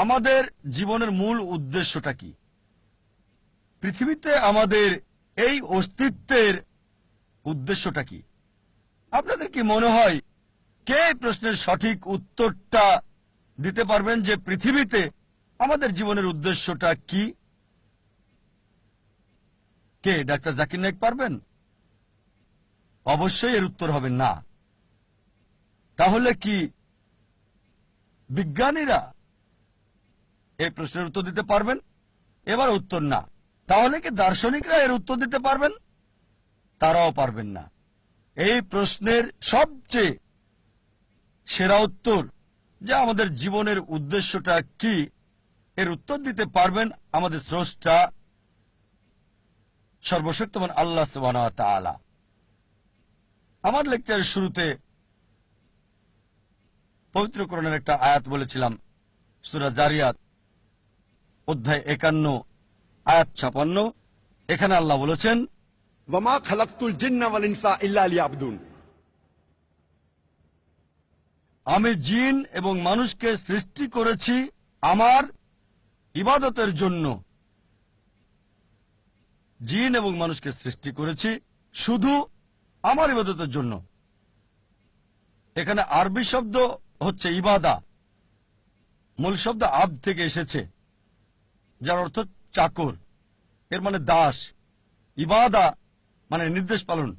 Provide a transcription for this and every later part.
আমাদের জীবনের মূল উদ্দেশ্যটা কি? পৃথিবীতে আমাদের এই অস্তিত্বের উদ্দেশ্যটা কি? আপনাদের কি মনে হয় কে এই প্রশ্নের সঠিক উত্তরটা দিতে পারবেন যে পৃথিবীতে আমাদের জীবনের উদ্দেশ্যটা কি? কে? ডাক্তার জাকির নায়েক পারবেন? অবশ্যই এর উত্তর হবে না। তাহলে কি বিজ্ঞানীরা এই প্রশ্নের উত্তর দিতে পারবেন? এবার উত্তর না। তাহলে কি দার্শনিকরা এর উত্তর দিতে পারবেন? তারাও পারবেন না। এই প্রশ্নের সবচেয়ে সেরা উত্তর যে আমাদের জীবনের উদ্দেশ্যটা কি, এর উত্তর দিতে পারবেন আমাদের স্রষ্টা সর্বশক্তিমান আল্লাহ সুবহানাহু ওয়া তাআলা। আমার লেকচারের শুরুতে পবিত্র কোরআনের একটা আয়াত বলেছিলাম, সূরা জারিয়াত অধ্যায় 51 আয়াত 56। এখানে আল্লাহ বলেছেন, ওয়ামা খালাকতুল জিন্না ওয়াল ইনসা ইল্লা লিয়াবুদুন, আমি জিন এবং মানুষকে সৃষ্টি করেছি আমার ইবাদতের জন্য। জিন এবং মানুষকে সৃষ্টি করেছি শুধু আমার ইবাদতের জন্য। এখানে আরবি শব্দ হচ্ছে ইবাদা, মূল শব্দ আব থেকে এসেছে, যার অর্থ চাকর, এর মানে দাস। ইবাদা মানে নির্দেশ পালন,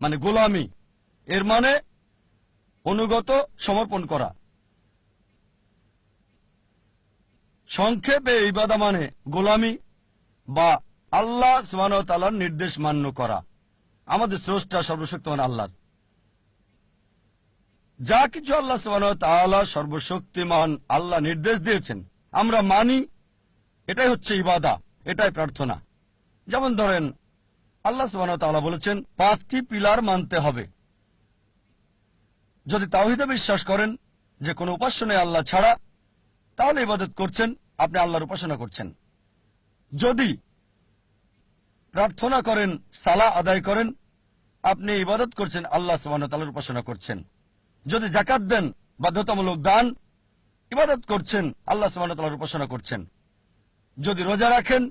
মানে গোলামি, এর মানে অনুগত, সমর্পণ করা। সংক্ষেপে ইবাদা মানে গোলামি বা আল্লাহ সুবহানাহু ওয়া তাআলার নির্দেশ মান্য করা। আমাদের স্রষ্টা সর্বশক্তিমান আল্লাহ, যা কিছু আল্লাহ সুবহানাহু ওয়া তাআলা সর্বশক্তিমান আল্লাহ নির্দেশ দিয়েছেন আমরা মানি, এটাই হচ্ছে ইবাদা, এটাই প্রার্থনা। যেমন ধরেন আল্লাহ সুবহানাহু ওয়া তাআলা বলেছেন 5টি পিলার মানতে হবে। যদি তাওহীদে বিশ্বাস করেন যে কোনো উপাস্য নেই আল্লাহ ছাড়া, তাহলে ইবাদত করছেন, আপনি আল্লাহর উপাসনা করছেন। যদি প্রার্থনা করেন, সালাহ আদায় করেন, আপনি ইবাদত করছেন, আল্লাহ সুবহানাহু ওয়া তাআলার উপাসনা করছেন। যদি যাকাত দেন, বাধ্যতামূলক দান, ইবাদত করছেন, আল্লাহ সুবহানাহু ওয়া তাআলার উপাসনা করছেন। যদি রোজা রাখেন,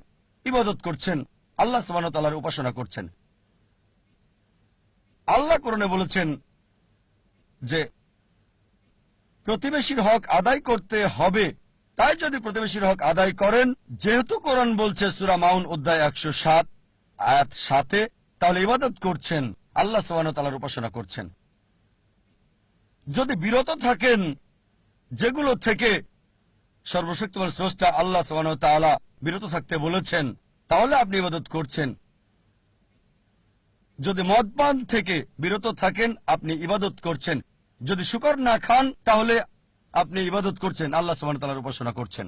ইবাদত করছেন, আল্লাহ সুবহানাহু ওয়া তাআলার উপাসনা করছেন। আল্লাহ কোরআনে বলেছেন যে প্রতিবেশীর হক আদায় করতে হবে, তাই যদি প্রতিবেশীর হক আদায় করেন, যেহেতু কোরআন বলছে সূরা মাউন অধ্যায় 107 আয়াত 7, তাহলে ইবাদত করছেন, আল্লাহ সুবহানাহু ওয়া তাআলার উপাসনা করছেন। যদি বিরত থাকেন যেগুলো থেকে সর্বশক্তিমান স্রষ্টা আল্লাহ সুবহানাহু ওয়া তাআলা বিরত থাকতে বলেছেন, তাহলে আপনি ইবাদত করছেন। যদি মদপান থেকে বিরত থাকেন, আপনি ইবাদত করছেন। যদি শুকর না খান, তাহলে আপনি ইবাদত করছেন, আল্লাহ সুবহানাহু ওয়া তাআলার উপাসনা করছেন।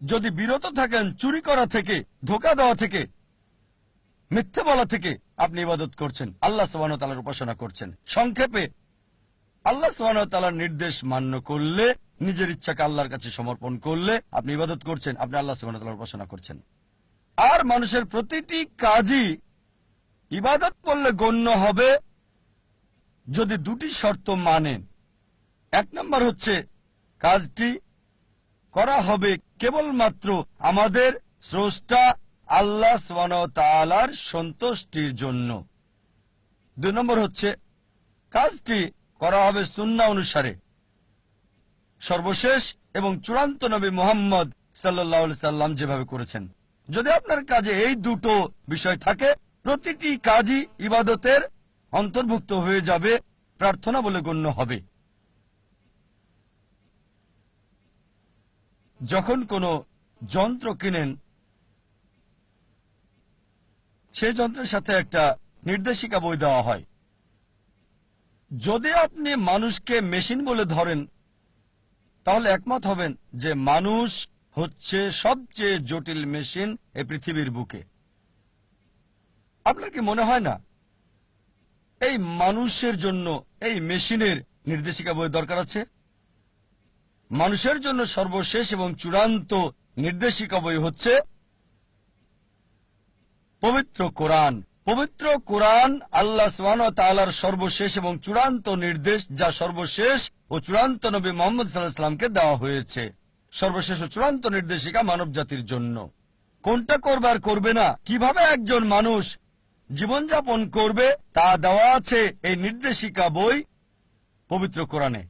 যদি বিরত থাকেন চুরি করা থেকে, ধোঁকা দেওয়া থেকে, মিথ্যে বলা থেকে, আপনি ইবাদত করছেন, আল্লাহ সুবহানাহু ওয়া তাআলার উপাসনা করছেন। সংক্ষেপে আল্লাহ সুবহানাহু ওয়া তাআলার নির্দেশ মান্য করলে, নিজের ইচ্ছাকে আল্লাহর কাছে সমর্পণ করলে আপনি ইবাদত করছেন, আপনি আল্লাহ সুবহানাহু ওয়া তাআলার উপাসনা করছেন। আর মানুষের প্রতিটি কাজই ইবাদত করলে গণ্য হবে যদি দুটি শর্ত মানেন। 1 নম্বর হচ্ছে কাজটি করা হবে কেবলমাত্র আমাদের স্রষ্টা আল্লাহ সুবহানাহু ওয়া তাআলার সন্তুষ্টির জন্য। 2 নম্বর হচ্ছে কাজটি করা হবে সুন্নাহ অনুসারে, সর্বশেষ এবং চূড়ান্ত নবী মুহাম্মদ সাল্লাল্লাহু আলাইহি সাল্লাম যেভাবে করেছেন। যদি আপনার কাজে এই দুটো বিষয় থাকে, প্রতিটি কাজই ইবাদতের অন্তর্ভুক্ত হয়ে যাবে, প্রার্থনা বলে গণ্য হবে। যখন কোনো যন্ত্র কিনেন, সেই যন্ত্রের সাথে একটা নির্দেশিকা বই দেওয়া হয়। যদি আপনি মানুষকে মেশিন বলে ধরেন, তাহলে একমত হবেন যে মানুষ হচ্ছে সবচেয়ে জটিল মেশিন এই পৃথিবীর বুকে। আপনার কি মনে হয় না এই মানুষের জন্য এই মেশিনের নির্দেশিকা বই দরকার আছে? মানুষের জন্য সর্বশেষ এবং চূড়ান্ত নির্দেশিকা বই হচ্ছে পবিত্র কোরআন। পবিত্র কোরআন আল্লাহ সুবহানাহু ওয়া তাআলার সর্বশেষ এবং চূড়ান্ত নির্দেশ, যা সর্বশেষ ও চূড়ান্ত নবী মুহাম্মদ সাল্লাল্লাহু আলাইহি ওয়াসাল্লামকে দেওয়া হয়েছে। সর্বশেষ ও চূড়ান্ত নির্দেশিকা মানব জাতির জন্য। কোনটা করবে আর করবে না, কিভাবে একজন মানুষ জীবনযাপন করবে তা দেওয়া আছে এই নির্দেশিকা বই পবিত্র কোরআনে।